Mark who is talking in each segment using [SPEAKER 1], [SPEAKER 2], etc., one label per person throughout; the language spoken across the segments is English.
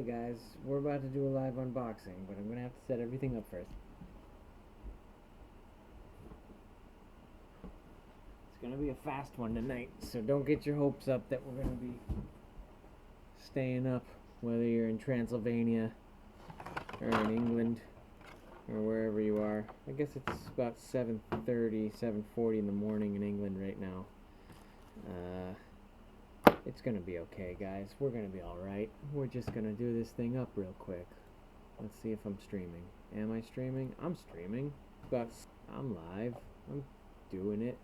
[SPEAKER 1] Hey guys, we're about to do a live unboxing, but I'm gonna have to set everything up first. It's gonna be a fast one tonight, so don't get your hopes up that we're gonna be staying up, whether you're in Transylvania or in England or wherever you are. I guess it's about 7:30, 7:40 in the morning in England right now. It's gonna be okay, guys. We're gonna be alright. We're just gonna do this thing up real quick. Let's see if I'm streaming. Am I streaming? I'm streaming. But I'm live. I'm doing it.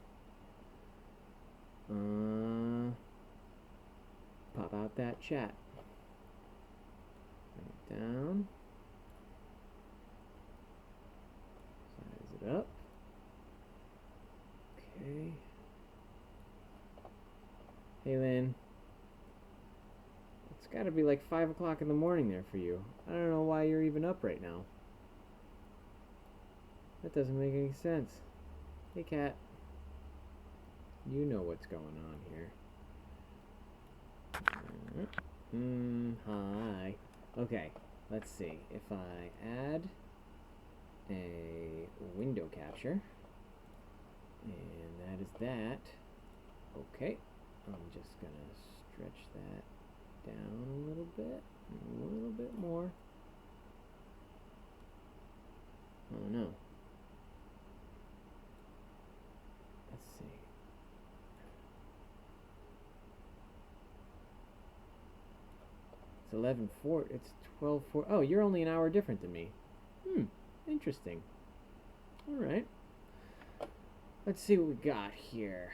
[SPEAKER 1] Pop out that chat. Right down. Size it up. Okay. Hey, Lynn. It's gotta be like 5 o'clock in the morning there for you. I don't know why you're even up right now. That doesn't make any sense. Hey, Cat. You know what's going on here. Hi. Okay, let's see. If I add a window capture, and that is that. Okay, I'm just gonna stretch that down a little bit more. Oh no. Let's see. It's 11:04. It's 12:04. Oh, you're only an hour different than me. Interesting. All right. Let's see what we got here.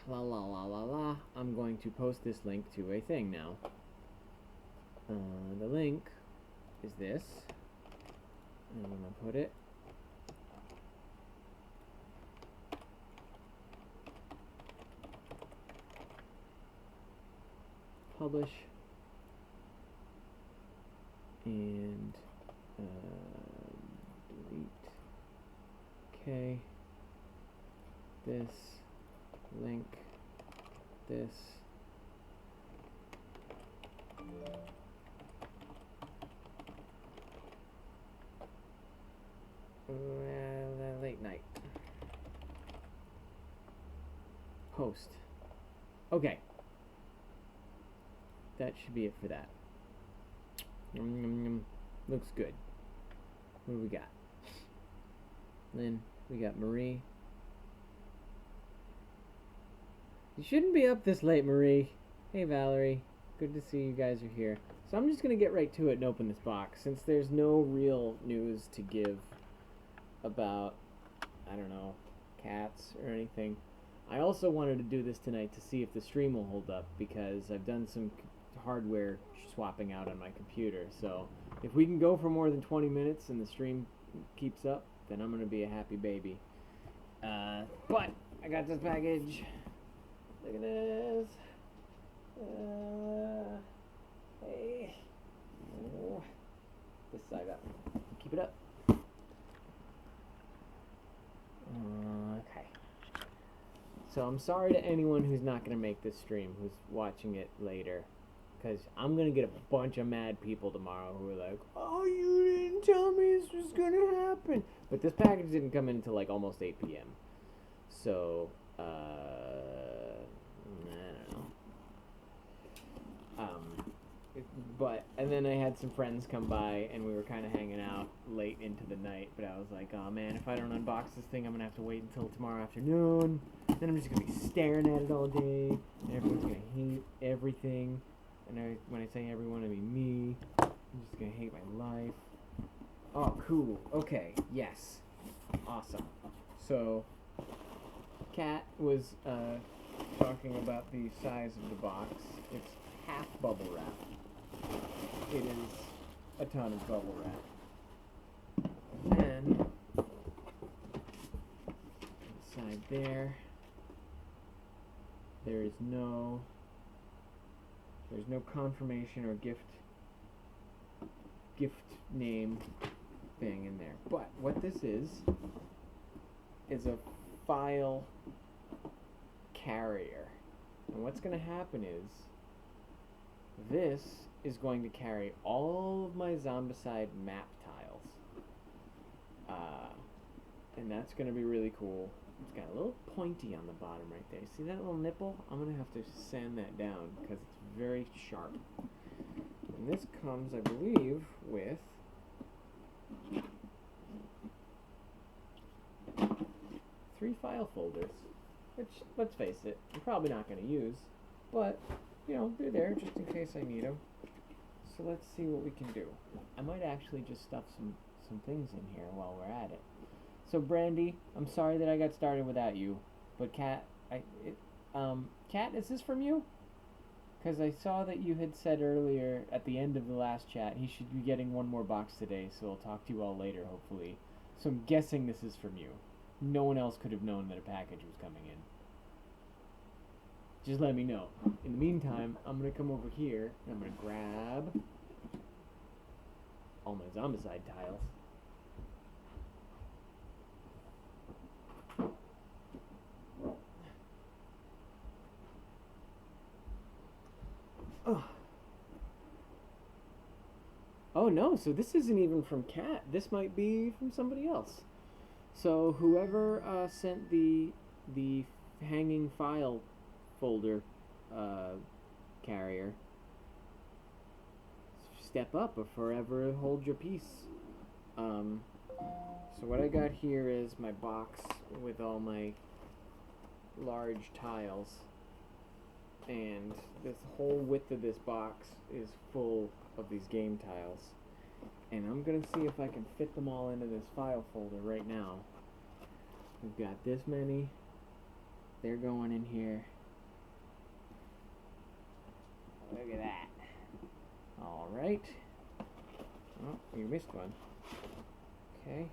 [SPEAKER 1] La la la la la. I'm going to post this link to a thing now. The link is this. And I'm going to put it publish and delete. Okay. This link. This. Late night. Post. Okay. That should be it for that. Looks good. What do we got? Lynn, we got Marie. You shouldn't be up this late, Marie. Hey, Valerie. Good to see you guys are here. So I'm just going to get right to it and open this box, since there's no real news to give about, I don't know, cats or anything. I also wanted to do this tonight to see if the stream will hold up, because I've done some hardware swapping out on my computer. So if we can go for more than 20 minutes and the stream keeps up, then I'm going to be a happy baby. But I got this package. Look at this. Hey. Oh. This side up. Keep it up. Okay. So I'm sorry to anyone who's not going to make this stream, who's watching it later. Because I'm going to get a bunch of mad people tomorrow who are like, oh, you didn't tell me this was going to happen. But this package didn't come in until like almost 8 p.m. So, I don't know. And then I had some friends come by and we were kind of hanging out late into the night. But I was like, oh man, if I don't unbox this thing, I'm going to have to wait until tomorrow afternoon. Then I'm just going to be staring at it all day. And everyone's going to hate everything. And when I say everyone, I mean me. I'm just going to hate my life. Oh, cool. Okay. Yes. Awesome. So, Kat was talking about the size of the box. It's half bubble wrap. It is a ton of bubble wrap. And inside there, there's no confirmation or gift name thing in there. But what this is a file carrier. And what's going to happen is this is going to carry all of my Zombicide map tiles. And that's going to be really cool. It's got a little pointy on the bottom right there. See that little nipple? I'm going to have to sand that down because it's very sharp. And this comes, I believe, with 3 file folders. Which, let's face it, I'm probably not going to use. But, you know, they're there just in case I need them. So let's see what we can do. I might actually just stuff some things in here while we're at it. So Brandy, I'm sorry that I got started without you, but Kat, Kat, is this from you? Because I saw that you had said earlier at the end of the last chat he should be getting one more box today, so I'll talk to you all later, hopefully. So I'm guessing this is from you. No one else could have known that a package was coming in. Just let me know. In the meantime, I'm going to come over here and I'm going to grab all my Zombicide tiles. Oh no, so this isn't even from Kat. This might be from somebody else. So whoever sent the hanging file folder carrier, step up or forever hold your peace. So what I got here is my box with all my large tiles, and this whole width of this box is full of these game tiles, and I'm gonna see if I can fit them all into this file folder right now. We've got this many. They're going in here. Look at that. Alright. Oh, you missed one. Okay.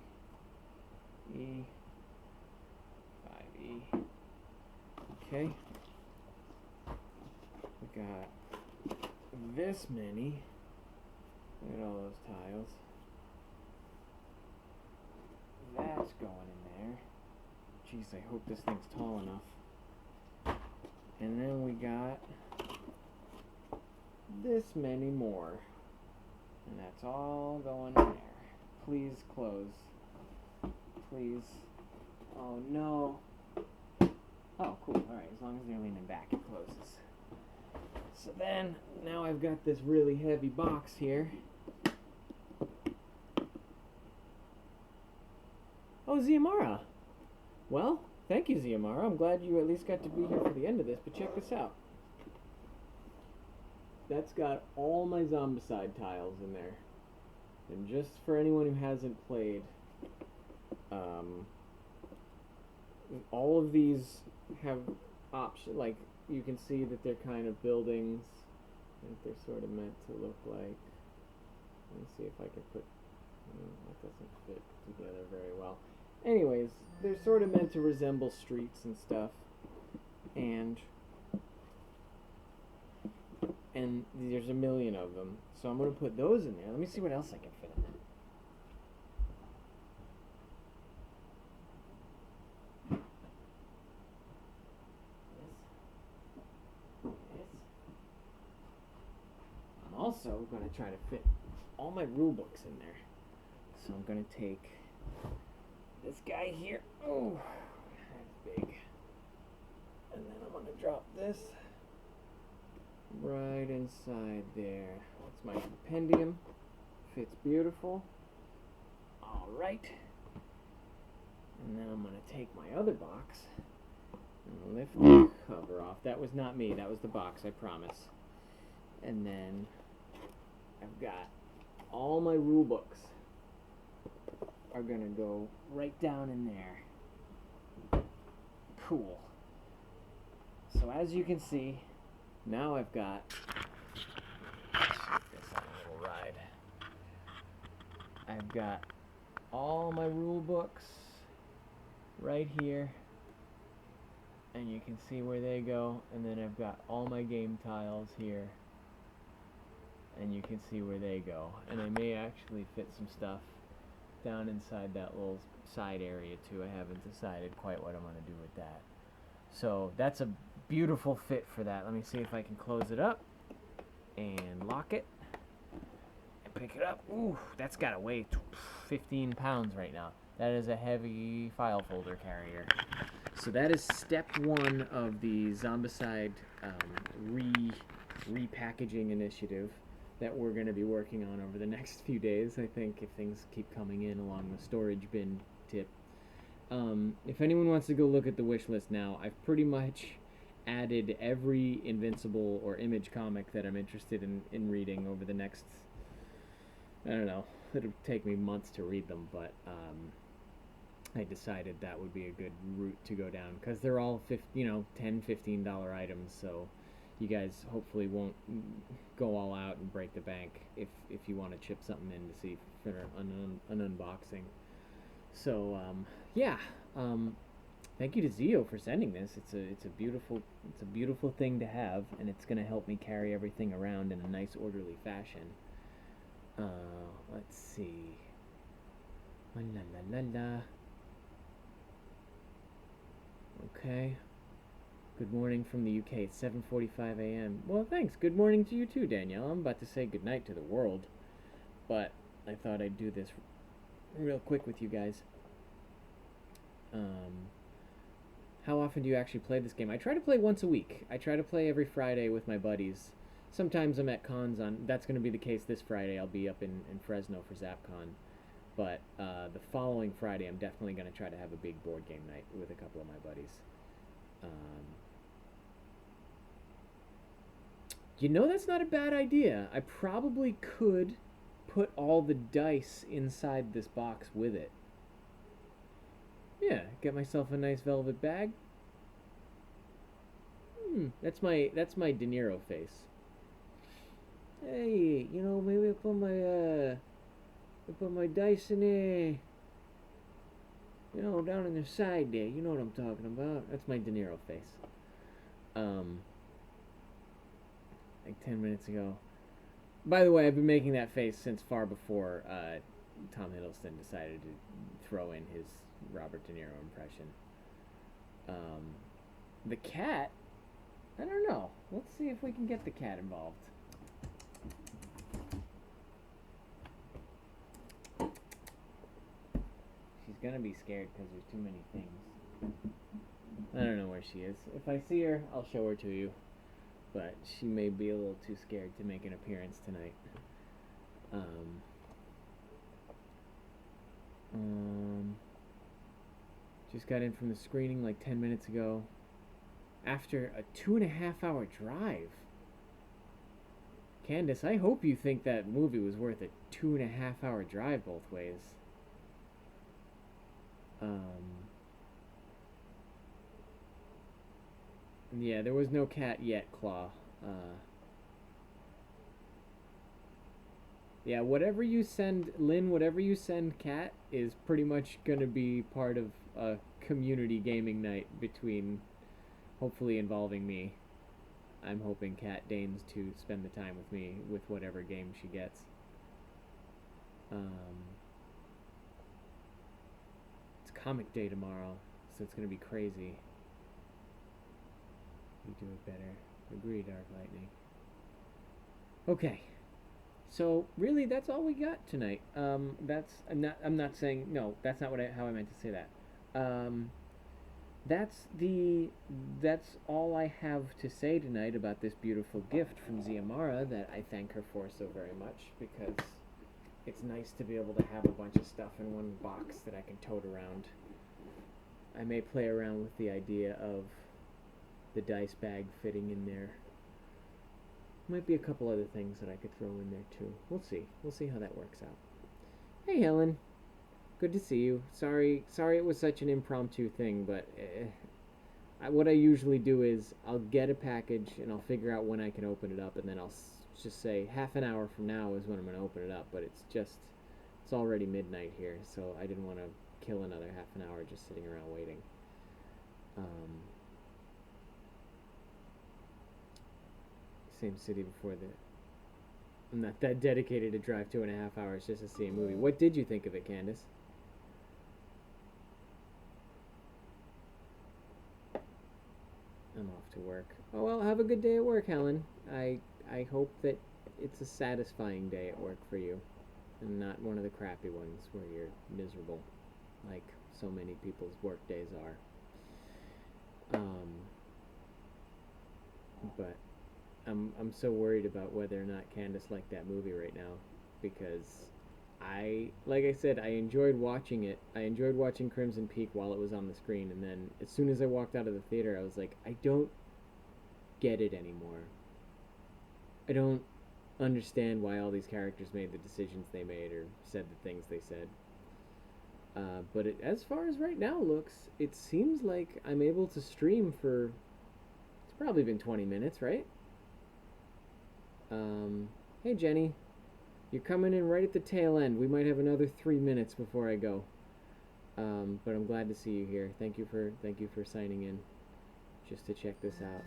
[SPEAKER 1] E. 5E. Okay. We got this many. Look at all those tiles. That's going in there. Jeez, I hope this thing's tall enough. And then we got this many more. And that's all going in there. Please close. Please. Oh no. Oh, cool. Alright, as long as they're leaning back, it closes. So then, now I've got this really heavy box here. Oh, Ziamara. Well, thank you, Ziamara. I'm glad you at least got to be here for the end of this, but check this out. That's got all my Zombicide tiles in there. And just for anyone who hasn't played, all of these have options, like, you can see that they're kind of buildings that they're sort of meant to look like. Let me see if I can put, that doesn't fit together very well. Anyways, they're sort of meant to resemble streets and stuff, and there's a million of them. So I'm going to put those in there. Let me see what else I can fit in there. I'm also going to try to fit all my rule books in there. So I'm going to take this guy here. Oh, that's big. And then I'm going to drop this right inside there. That's my compendium. Fits beautiful. Alright. And then I'm going to take my other box and lift the cover off. That was not me. That was the box, I promise. And then I've got all my rule books are going to go right down in there. Cool. So as you can see, now I've got this on a little ride. I've got all my rule books right here, and you can see where they go, and then I've got all my game tiles here, and you can see where they go, and I may actually fit some stuff down inside that little side area too. I haven't decided quite what I'm going to do with that. So that's a beautiful fit for that. Let me see if I can close it up and lock it. pick it up. Ooh, that's got to weigh 15 pounds right now. That is a heavy file folder carrier. So that is step one of the Zombicide repackaging initiative that we're going to be working on over the next few days, I think, if things keep coming in along the storage bin tip. If anyone wants to go look at the wish list now, I've pretty much added every Invincible or Image comic that I'm interested in reading over the next, I don't know, it'll take me months to read them, but I decided that would be a good route to go down, because they're all $10, $15 items, so you guys hopefully won't go all out and break the bank if you want to chip something in to see for an unboxing. So yeah, thank you to Zio for sending this. It's a beautiful thing to have, and it's gonna help me carry everything around in a nice orderly fashion. Let's see. La la la la. Okay. Good morning from the UK. It's 7:45 a.m. Well, thanks. Good morning to you too, Danielle. I'm about to say goodnight to the world, but I thought I'd do this real quick with you guys. How often do you actually play this game? I try to play once a week. I try to play every Friday with my buddies. Sometimes I'm at cons that's going to be the case this Friday. I'll be up in Fresno for ZapCon. But the following Friday, I'm definitely going to try to have a big board game night with a couple of my buddies. That's not a bad idea. I probably could put all the dice inside this box with it. Yeah, get myself a nice velvet bag. That's my De Niro face. Hey, maybe I put my dice in there. Down on the side there. You know what I'm talking about. That's my De Niro face. Like 10 minutes ago. By the way, I've been making that face since far before Tom Hiddleston decided to throw in his Robert De Niro impression. The cat, I don't know. Let's see if we can get the cat involved. She's gonna be scared because there's too many things. I don't know where she is. If I see her, I'll show her to you. But she may be a little too scared to make an appearance tonight. Just got in from the screening like 10 minutes ago. After a 2.5-hour drive. Candace, I hope you think that movie was worth a 2.5-hour drive both ways. Yeah, there was no cat yet, Claw. Yeah, whatever you send, Lynn, whatever you send Cat is pretty much going to be part of a community gaming night between, hopefully involving me. I'm hoping Cat deigns to spend the time with me with whatever game she gets. It's comic day tomorrow, so it's going to be crazy. You do it better. Agree, Dark Lightning. Okay. So really, that's all we got tonight. I'm not saying no. That's not how I meant to say that. That's all I have to say tonight about this beautiful gift from Ziamara that I thank her for so very much, because it's nice to be able to have a bunch of stuff in one box that I can tote around. I may play around with the idea of the dice bag fitting in there. Might be a couple other things that I could throw in there too. We'll see how that works out. Hey Helen, good to see you. Sorry it was such an impromptu thing, but what I usually do is I'll get a package and I'll figure out when I can open it up, and then I'll just say half an hour from now is when I'm going to open it up, but it's already midnight here, so I didn't want to kill another half an hour just sitting around waiting. Same city before I'm not that dedicated to drive 2.5 hours just to see a movie. What did you think of it, Candace? I'm off to work. Oh well, have a good day at work, Helen. I hope that it's a satisfying day at work for you, and not one of the crappy ones where you're miserable, like so many people's work days are. But I'm so worried about whether or not Candace liked that movie right now, because like I said, I enjoyed watching it. I enjoyed watching Crimson Peak while it was on the screen, and then as soon as I walked out of the theater, I was like, I don't get it anymore. I don't understand why all these characters made the decisions they made or said the things they said. But as far as right now looks, it seems like I'm able to stream for. It's probably been 20 minutes, right? Hey Jenny, you're coming in right at the tail end. We might have another 3 minutes before I go. But I'm glad to see you here. Thank you for signing in, just to check this out.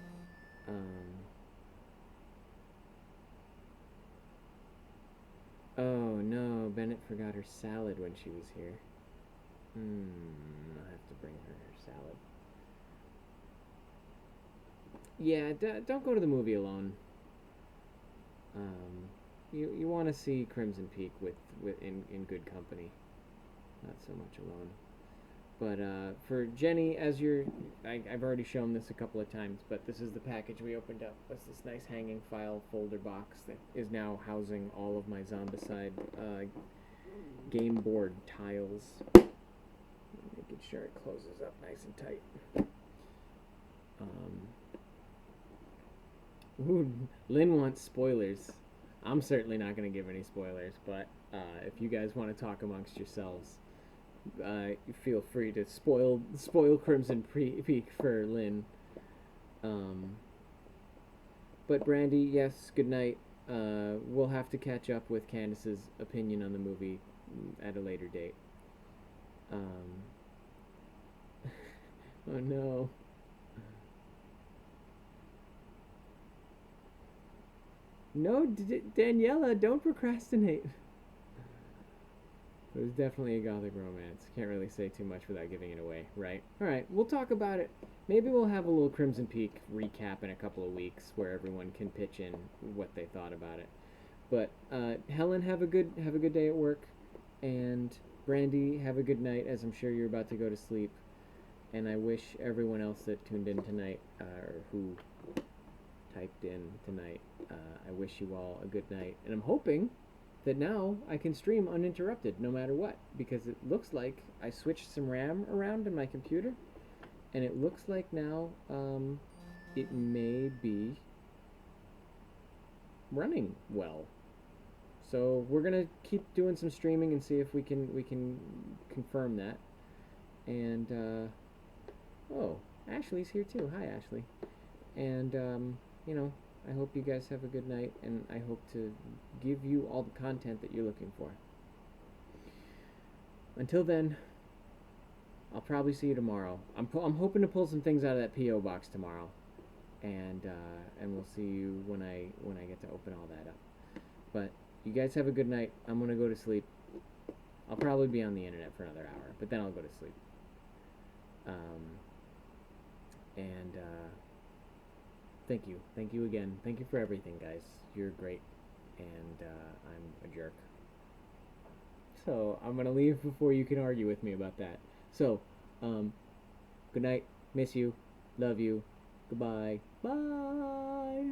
[SPEAKER 1] Oh no, Bennett forgot her salad when she was here. I'll have to bring her salad. Yeah, don't go to the movie alone. You want to see Crimson Peak with in good company, not so much alone. But for Jenny, I've already shown this a couple of times, but this is the package we opened up. That's this nice hanging file folder box that is now housing all of my Zombicide game board tiles. Making sure it closes up nice and tight. Ooh, Lynn wants spoilers. I'm certainly not going to give any spoilers, but if you guys want to talk amongst yourselves, feel free to spoil Crimson Peak for Lynn. But Brandy, yes, good night. We'll have to catch up with Candace's opinion on the movie at a later date. Oh no. No, Daniela, don't procrastinate. It was definitely a gothic romance. Can't really say too much without giving it away, right? Alright, we'll talk about it. Maybe we'll have a little Crimson Peak recap in a couple of weeks where everyone can pitch in what they thought about it. But Helen, have a good day at work, and Brandy, have a good night, as I'm sure you're about to go to sleep. And I wish everyone else that tuned in tonight, or who typed in tonight, I wish you all a good night. And I'm hoping that now I can stream uninterrupted no matter what, because it looks like I switched some RAM around in my computer, and it looks like now it may be running well. So we're gonna keep doing some streaming and see if we can confirm that. And oh, Ashley's here too. Hi, Ashley. And I hope you guys have a good night, and I hope to give you all the content that you're looking for. Until then, I'll probably see you tomorrow. I'm hoping to pull some things out of that PO box tomorrow, and we'll see you when I get to open all that up. But you guys have a good night. I'm gonna go to sleep. I'll probably be on the internet for another hour, but then I'll go to sleep. And thank you again. Thank you for everything, guys. You're great, and I'm a jerk. So I'm gonna leave before you can argue with me about that. So, good night. Miss you. Love you. Goodbye. Bye.